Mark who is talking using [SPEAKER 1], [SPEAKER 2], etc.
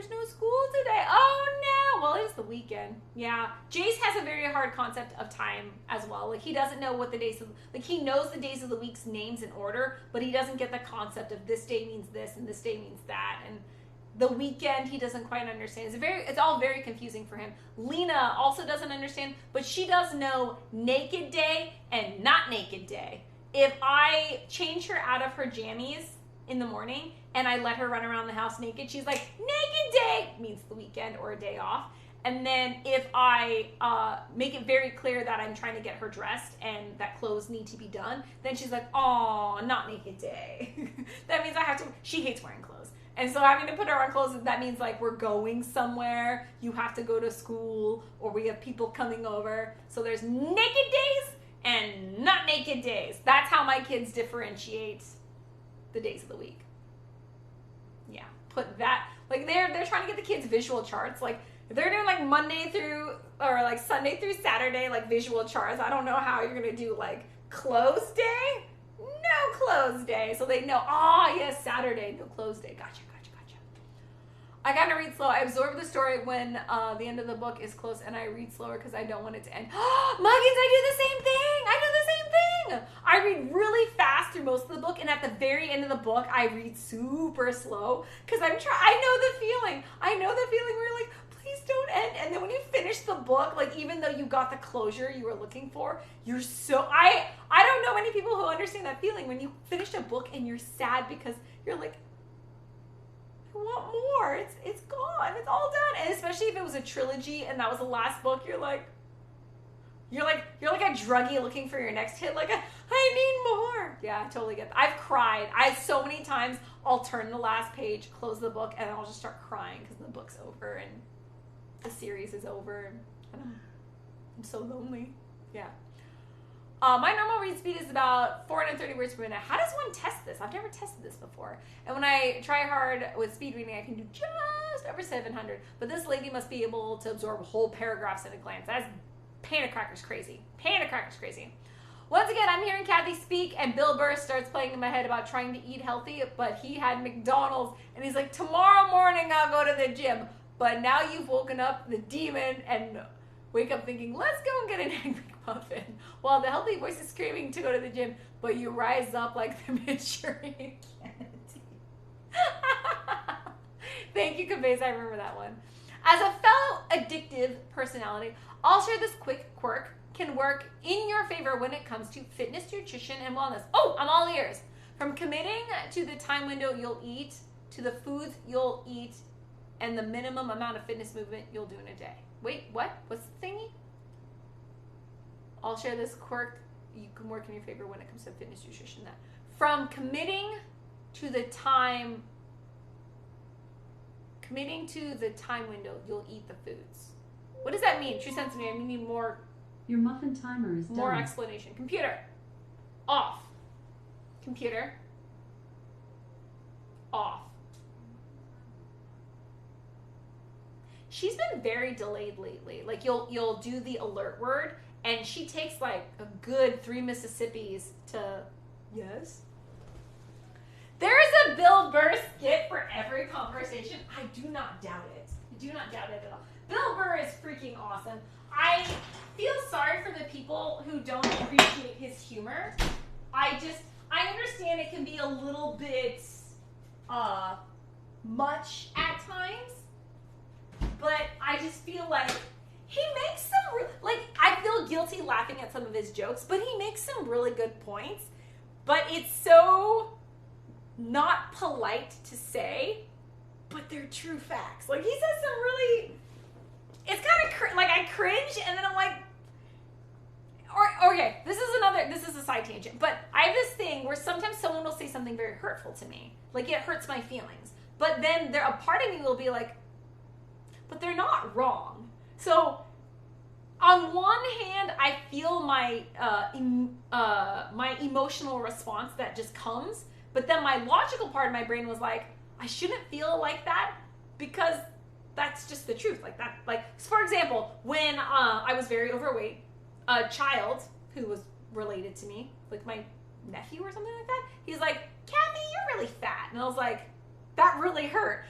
[SPEAKER 1] there's no school today. Oh no. Well, it's the weekend. Yeah. Jace has a very hard concept of time as well. Like he doesn't know what the days of, like he knows the days of the week's names in order, but he doesn't get the concept of this day means this and this day means that. And the weekend he doesn't quite understand. It's all very confusing for him. Lena also doesn't understand, but she does know naked day and not naked day. If I change her out of her jammies in the morning and I let her run around the house naked, she's like, naked day means the weekend or a day off. And then if I make it very clear that I'm trying to get her dressed and that clothes need to be done, then she's like, oh, not naked day. That means I have to, she hates wearing clothes. And so having to put her on clothes, that means like we're going somewhere, you have to go to school, or we have people coming over. So there's naked days and not naked days. That's how my kids differentiate the days of the week. Yeah, put that, like they're trying to get the kids visual charts. Like if they're doing like Monday through, or like Sunday through Saturday, like visual charts, I don't know how you're gonna do like clothes day. No clothes day. So they know, oh yes, Saturday, no clothes day. Gotcha. I gotta read slow. I absorb the story when the end of the book is close, and I read slower because I don't want it to end. Muggins, I do the same thing. I read really fast through most of the book, and at the very end of the book, I read super slow because I know the feeling. I know the feeling where you're like, please don't end. And then when you finish the book, like even though you got the closure you were looking for, you're so, I don't know many people who understand that feeling when you finish a book and you're sad because you're like, I want more. It's gone. It's all done. And especially if it was a trilogy and that was the last book, you're like a druggie looking for your next hit. Like, I need more. Yeah, I totally get that. I've cried. So many times I'll turn the last page, close the book, and I'll just start crying because the book's over and the series is over. And I'm so lonely. Yeah. My normal read speed is about 430 words per minute. How does one test this? I've never tested this before. And when I try hard with speed reading, I can do just over 700. But this lady must be able to absorb whole paragraphs at a glance. That's Panda-Cracker's crazy. Panda-Cracker's crazy. Once again, I'm hearing Kathy speak, and Bill Burr starts playing in my head about trying to eat healthy, but he had McDonald's, and he's like, tomorrow morning I'll go to the gym. But now you've woken up the demon and wake up thinking, let's go and get an Egg McMuffin. While the healthy voice is screaming to go to the gym, but you rise up like the Manchurian Kennedy. Thank you, Cabeza. I remember that one. As a fellow addictive personality, I'll share this quick quirk can work in your favor when it comes to fitness, nutrition, and wellness. Oh, I'm all ears. From committing to the time window you'll eat, to the foods you'll eat, and the minimum amount of fitness movement you'll do in a day. Wait, what? What's the thingy? I'll share this quirk. You can work in your favor when it comes to fitness, nutrition, that. From committing to the time window, you'll eat the foods. What does that mean? True sense to me. I need more.
[SPEAKER 2] Your muffin timer is done.
[SPEAKER 1] More explanation. Computer. Off. Computer. Off. She's been very delayed lately. Like you'll do the alert word, and she takes like a good 3 Mississippis to yes. There's a Bill Burr skit for every conversation. I do not doubt it. I do not doubt it at all. Bill Burr is freaking awesome. I feel sorry for the people who don't appreciate his humor. I understand it can be a little bit much at times, but I just feel like he makes some, I feel guilty laughing at some of his jokes, but he makes some really good points. But it's so not polite to say, but they're true facts. Like, he says some really, it's kind of, I cringe, and then I'm like, okay, this is a side tangent, but I have this thing where sometimes someone will say something very hurtful to me. Like, it hurts my feelings. But then a part of me will be like, but they're not wrong. So, on one hand, I feel my emotional response that just comes, but then my logical part of my brain was like, I shouldn't feel like that because that's just the truth. For example, when I was very overweight, a child who was related to me, like my nephew or something like that, he's like, Kathy, you're really fat. And I was like, that really hurt.